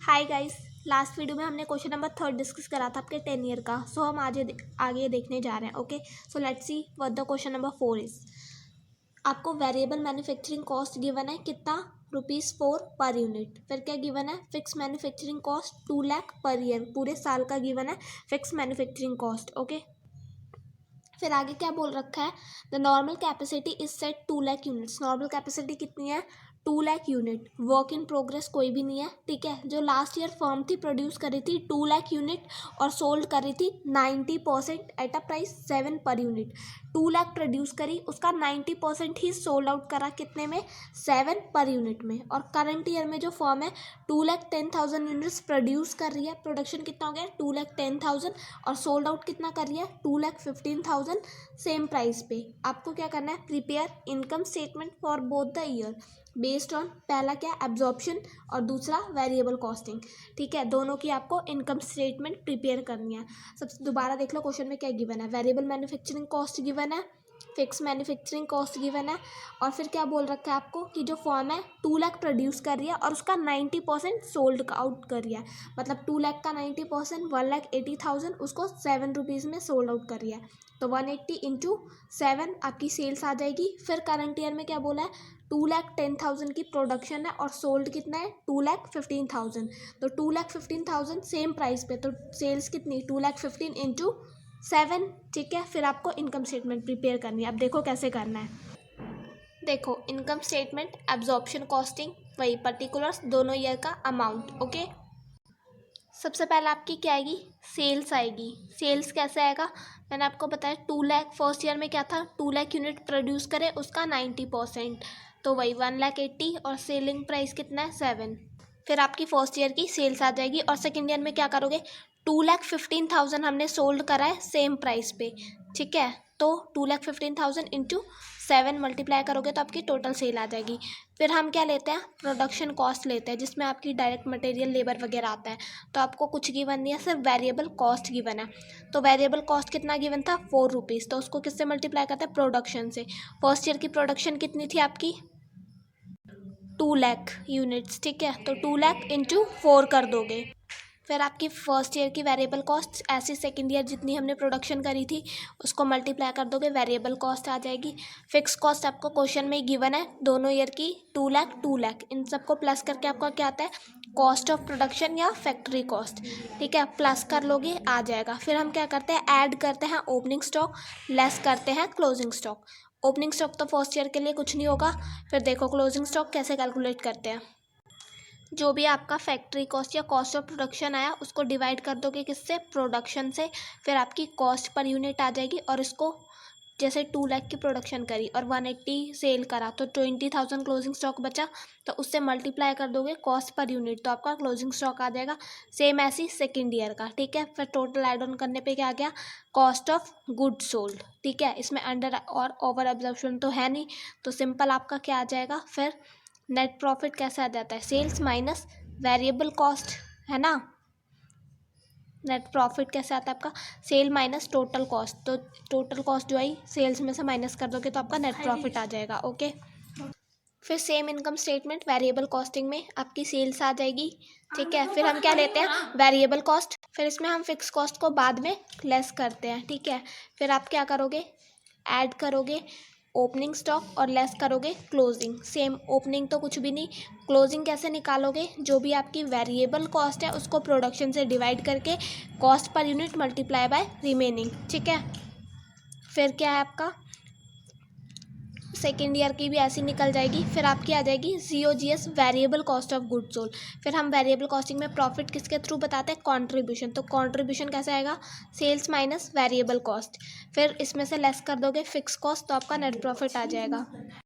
Hi guys, last video में हमने question number 3 discuss करा था आपके 10 ईयर का। सो हम आगे देखने जा रहे हैं। Okay, so let's see what the question number 4 is. आपको वेरिएबल मैन्युफैक्चरिंग कॉस्ट गिवन है कितना, ₹4 पर यूनिट। फिर क्या गिवन है, fix manufacturing cost 2 lakh per year, पूरे साल का गिवन है फिक्स मैन्युफैक्चरिंग कॉस्ट। ओके, फिर आगे क्या बोल रखा है, the normal capacity is set 2 lakh units. Normal capacity कितनी है, 2 lakh unit. Work in progress कोई भी नहीं है, ठीक है। जो लास्ट ईयर फर्म थी प्रोड्यूस करी थी 2 लाख यूनिट और सोल्ड करी थी 90% at a price 7 per unit. 2 lakh produce करी, उसका 90% ही सोल्ड आउट करा कितने में, 7 पर यूनिट में। और करंट ईयर में जो फर्म है 2,10,000 यूनिट्स प्रोड्यूस कर रही है, प्रोडक्शन कितना हो गया 2,10,000 और सोल्ड आउट कितना कर रही है 2,15,000 सेम प्राइस पे। आपको क्या करना है, prepare income statement for both the year based on, पहला क्या एब्जॉर्प्शन और दूसरा वेरिएबल कॉस्टिंग, ठीक है। दोनों की आपको इनकम स्टेटमेंट प्रिपेयर करनी है। सबसे दोबारा देख लो क्वेश्चन में क्या गिवन है, वेरिएबल मैन्युफैक्चरिंग कॉस्ट गिवन है, फिक्स मैन्युफैक्चरिंग कॉस्ट गिवन है, और फिर क्या बोल रखा है आपको कि जो फर्म है 2 लाख प्रोड्यूस कर रही है और उसका 90% सोल्ड आउट कर रही है। मतलब 2 लाख का 90% 1,80,000 उसको 7 रुपीज़ में सोल्ड आउट कर रही है। तो 180 इंटू 7 आपकी सेल्स आ जाएगी। फिर करंट ईयर में क्या बोला है, 2,10,000 की प्रोडक्शन है और सोल्ड कितना है 2,15,000। तो 2,15,000 सेम प्राइस पे, तो सेल्स कितनी 2,15,000 इंटू 7, ठीक है। फिर आपको इनकम स्टेटमेंट प्रिपेयर करनी है। अब देखो कैसे करना है, देखो इनकम स्टेटमेंट, एब्जॉर्प्शन कॉस्टिंग, वही पर्टिकुलर्स, दोनों ईयर का अमाउंट। ओके, सबसे पहले आपकी क्या आएगी, सेल्स आएगी। सेल्स कैसे आएगा, मैंने आपको बताया 2 लाख, फर्स्ट ईयर में क्या था 2 लाख यूनिट प्रोड्यूस करे, उसका 90%, तो वही 1,80,000 और सेलिंग प्राइस कितना है 7। फिर आपकी फर्स्ट ईयर की सेल्स आ जाएगी। और सेकेंड ईयर में क्या करोगे, 2,15,000 हमने सोल्ड करा है सेम प्राइस पे, ठीक है। तो 2,15,000 इंटू 7 मल्टीप्लाई करोगे तो आपकी टोटल सेल आ जाएगी। फिर हम क्या लेते हैं, प्रोडक्शन कॉस्ट लेते हैं, जिसमें आपकी डायरेक्ट मटेरियल लेबर वगैरह आता है। तो आपको कुछ गिवन नहीं है, सिर्फ वेरिएबल कॉस्ट गिवन है। तो वेरिएबल कॉस्ट कितना गिवन था, 4 रुपीज़। तो उसको किससे मल्टीप्लाई करते हैं, प्रोडक्शन से। फर्स्ट ईयर की प्रोडक्शन कितनी थी आपकी, 2 लाख यूनिट्स, ठीक है। तो 2 लाख इंटू 4 कर दोगे। फिर आपकी फर्स्ट ईयर की वेरिएबल कॉस्ट, ऐसी सेकंड ईयर जितनी हमने प्रोडक्शन करी थी उसको मल्टीप्लाई कर दोगे, वेरिएबल कॉस्ट आ जाएगी। फिक्स कॉस्ट आपको क्वेश्चन में गिवन है दोनों ईयर की 2 लाख 2 लाख, इन सबको प्लस करके आपका क्या आता है, कॉस्ट ऑफ प्रोडक्शन या फैक्ट्री कॉस्ट, ठीक है। प्लस कर लोगे आ जाएगा। फिर हम क्या करते हैं, ऐड करते हैं ओपनिंग स्टॉक, लेस करते हैं क्लोजिंग स्टॉक। ओपनिंग स्टॉक तो फर्स्ट ईयर के लिए कुछ नहीं होगा। फिर देखो क्लोजिंग स्टॉक कैसे कैलकुलेट करते हैं, जो भी आपका फैक्ट्री कॉस्ट या कॉस्ट ऑफ प्रोडक्शन आया उसको डिवाइड कर दोगे किससे, प्रोडक्शन से। फिर आपकी कॉस्ट पर यूनिट आ जाएगी। और इसको जैसे 2 लाख की प्रोडक्शन करी और 180 सेल करा तो 20,000 क्लोजिंग स्टॉक बचा, तो उससे मल्टीप्लाई कर दोगे कॉस्ट पर यूनिट, तो आपका क्लोजिंग स्टॉक आ जाएगा। सेम ऐसी सेकेंड ईयर का, ठीक है। फिर टोटल ऐड ऑन करने पे क्या आ गया, कॉस्ट ऑफ गुड सोल्ड, ठीक है। इसमें अंडर और ओवर एब्जॉर्प्शन तो है नहीं, तो सिंपल आपका क्या आ जाएगा। फिर नेट प्रॉफिट कैसे आ जाता है, सेल्स माइनस वेरिएबल कॉस्ट, है ना। नेट प्रॉफिट कैसे आता है आपका, सेल माइनस टोटल कॉस्ट। तो टोटल कॉस्ट जो आई सेल्स में से माइनस कर दोगे तो आपका नेट प्रॉफिट आ जाएगा। ओके, फिर same income statement, variable costing में आपकी सेल्स आ जाएगी, ठीक है। फिर हम क्या लेते हैं, वेरिएबल कॉस्ट। फिर इसमें हम फिक्स कॉस्ट को बाद में लेस करते हैं, ठीक है। फिर आप क्या करोगे, ऐड करोगे ओपनिंग स्टॉक और लेस करोगे क्लोजिंग। सेम, ओपनिंग तो कुछ भी नहीं, क्लोजिंग कैसे निकालोगे, जो भी आपकी वेरिएबल कॉस्ट है उसको प्रोडक्शन से डिवाइड करके cost per unit multiply by remaining, ठीक है। फिर क्या है आपका, सेकेंड ईयर की भी ऐसी निकल जाएगी। फिर आपकी आ जाएगी COGS, variable cost of good sold. फिर हम वेरिएबल कॉस्टिंग में प्रॉफिट किसके थ्रू बताते हैं, कंट्रीब्यूशन। तो कंट्रीब्यूशन कैसे आएगा, सेल्स माइनस वेरिएबल कॉस्ट। फिर इसमें से लेस कर दोगे फिक्स कॉस्ट, तो आपका नेट प्रॉफिट आ जाएगा।